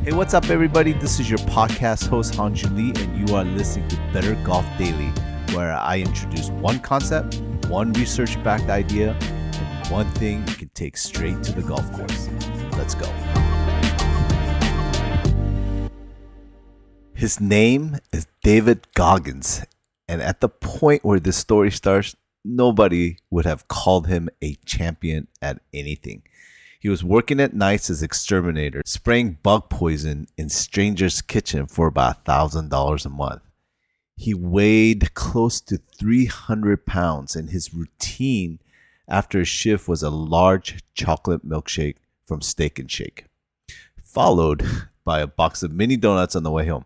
Hey, what's up, everybody? This is your podcast host, Hanju Lee, and you are listening to Better Golf Daily, where I introduce one concept, one research-backed idea, and one thing you can take straight to the golf course. Let's go. His name is David Goggins, and at the point where this story starts, nobody would have called him a champion at anything. He was working at nights as exterminator, spraying bug poison in strangers' kitchen for about $1,000 a month. He weighed close to 300 pounds, and his routine after a shift was a large chocolate milkshake from Steak and Shake, followed by a box of mini donuts on the way home.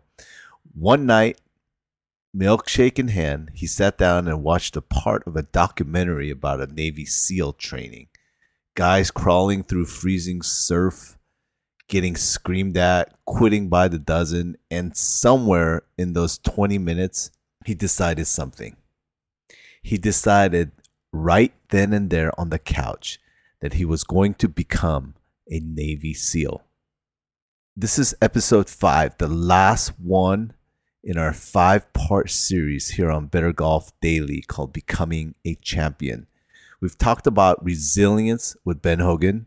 One night, milkshake in hand, he sat down and watched a part of a documentary about a Navy SEAL training. Guys crawling through freezing surf, getting screamed at, quitting by the dozen, and somewhere in those 20 minutes, he decided something. He decided right then and there on the couch that he was going to become a Navy SEAL. This is episode 5, the last one in our 5-part series here on Better Golf Daily called Becoming a Champion. We've talked about resilience with Ben Hogan,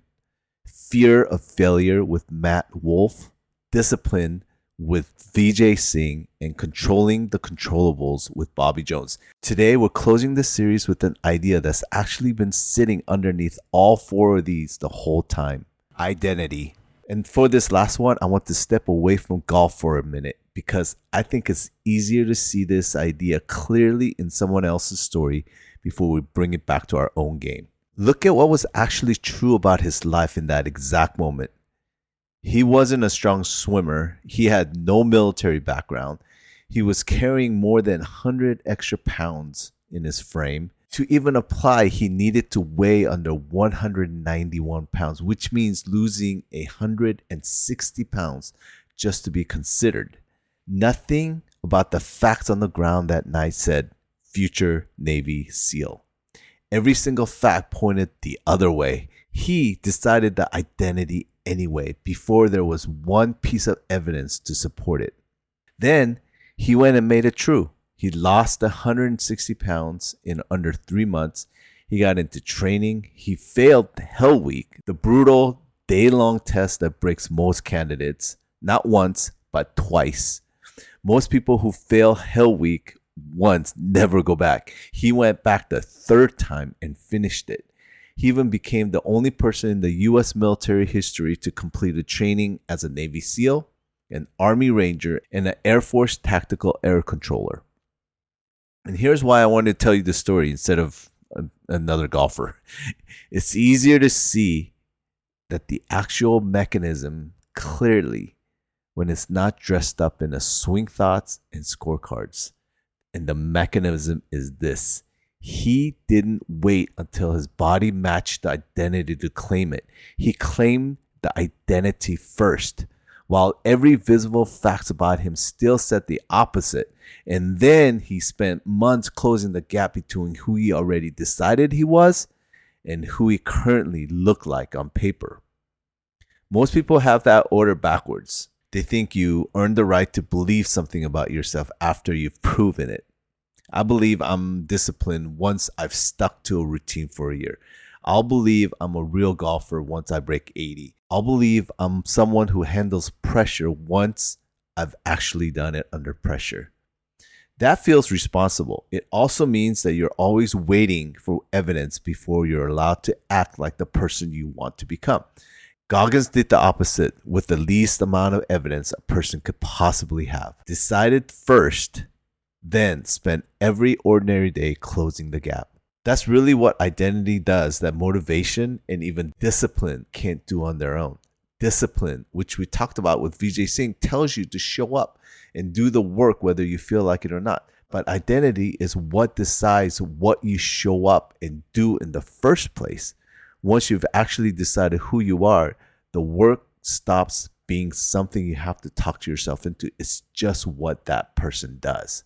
fear of failure with Matt Wolf, discipline with Vijay Singh, and controlling the controllables with Bobby Jones. Today, we're closing this series with an idea that's actually been sitting underneath all 4 of these the whole time: identity. And for this last one, I want to step away from golf for a minute because I think it's easier to see this idea clearly in someone else's story before we bring it back to our own game. Look at what was actually true about his life in that exact moment. He wasn't a strong swimmer. He had no military background. He was carrying more than 100 extra pounds in his frame. To even apply, he needed to weigh under 191 pounds, which means losing 160 pounds just to be considered. Nothing about the facts on the ground that night said future Navy SEAL. Every single fact pointed the other way. He decided the identity anyway before there was one piece of evidence to support it. Then he went and made it true. He lost 160 pounds in under 3 months. He got into training. He failed Hell Week, the brutal day-long test that breaks most candidates, not once, but twice. Most people who fail Hell Week once never go back. He went back the 3rd time and finished it. He even became the only person in the U.S. military history to complete a training as a Navy SEAL, an Army Ranger, and an Air Force Tactical Air Controller. And here's why I wanted to tell you this story instead of another golfer. It's easier to see that the actual mechanism clearly when it's not dressed up in a swing thoughts and scorecards. And the mechanism is this: he didn't wait until his body matched the identity to claim it. He claimed the identity first, while every visible fact about him still said the opposite. And then he spent months closing the gap between who he already decided he was and who he currently looked like on paper. Most people have that order backwards. They think you earn the right to believe something about yourself after you've proven it. I believe I'm disciplined once I've stuck to a routine for a year. I'll believe I'm a real golfer once I break 80. I'll believe I'm someone who handles pressure once I've actually done it under pressure. That feels responsible. It also means that you're always waiting for evidence before you're allowed to act like the person you want to become. Goggins did the opposite with the least amount of evidence a person could possibly have. Decided first, then spent every ordinary day closing the gap. That's really what identity does that motivation and even discipline can't do on their own. Discipline, which we talked about with Vijay Singh, tells you to show up and do the work whether you feel like it or not. But identity is what decides what you show up and do in the first place. Once you've actually decided who you are, the work stops being something you have to talk to yourself into. It's just what that person does.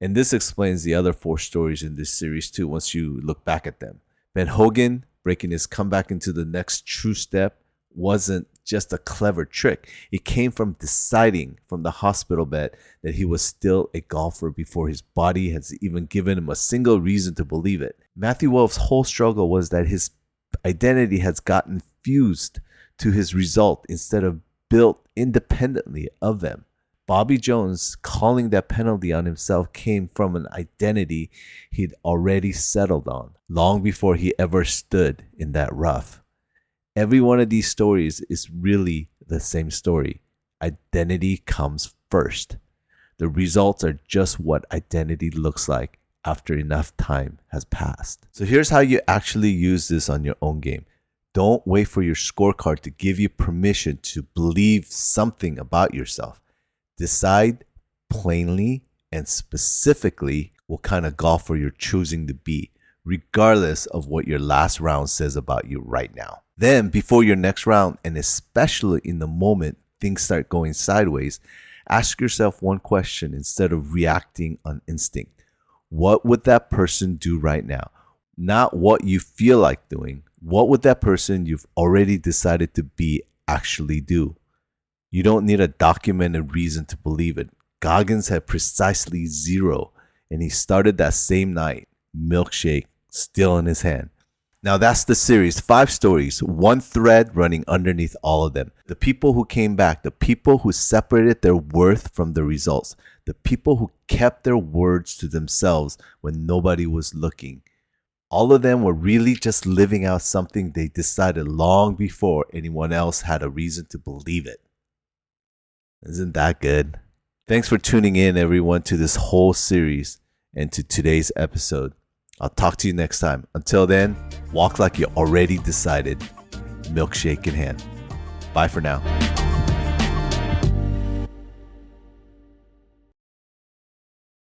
And this explains the other 4 stories in this series too, once you look back at them. Ben Hogan breaking his comeback into the next true step wasn't just a clever trick. It came from deciding from the hospital bed that he was still a golfer before his body has even given him a single reason to believe it. Matthew Wolff's whole struggle was that his identity has gotten fused to his result instead of built independently of them. Bobby Jones calling that penalty on himself came from an identity he'd already settled on long before he ever stood in that rough. Every one of these stories is really the same story. Identity comes first. The results are just what identity looks like after enough time has passed. So here's how you actually use this on your own game. Don't wait for your scorecard to give you permission to believe something about yourself. Decide plainly and specifically what kind of golfer you're choosing to be, regardless of what your last round says about you right now. Then, before your next round, and especially in the moment things start going sideways, ask yourself one question instead of reacting on instinct. What would that person do right now? Not what you feel like doing. What would that person you've already decided to be actually do? You don't need a documented reason to believe it. Goggins had precisely 0, and he started that same night, milkshake still in his hand. Now that's the series, 5 stories, one thread running underneath all of them. The people who came back, the people who separated their worth from the results, the people who kept their words to themselves when nobody was looking. All of them were really just living out something they decided long before anyone else had a reason to believe it. Isn't that good? Thanks for tuning in, everyone, to this whole series and to today's episode. I'll talk to you next time. Until then, walk like you already decided, milkshake in hand. Bye for now.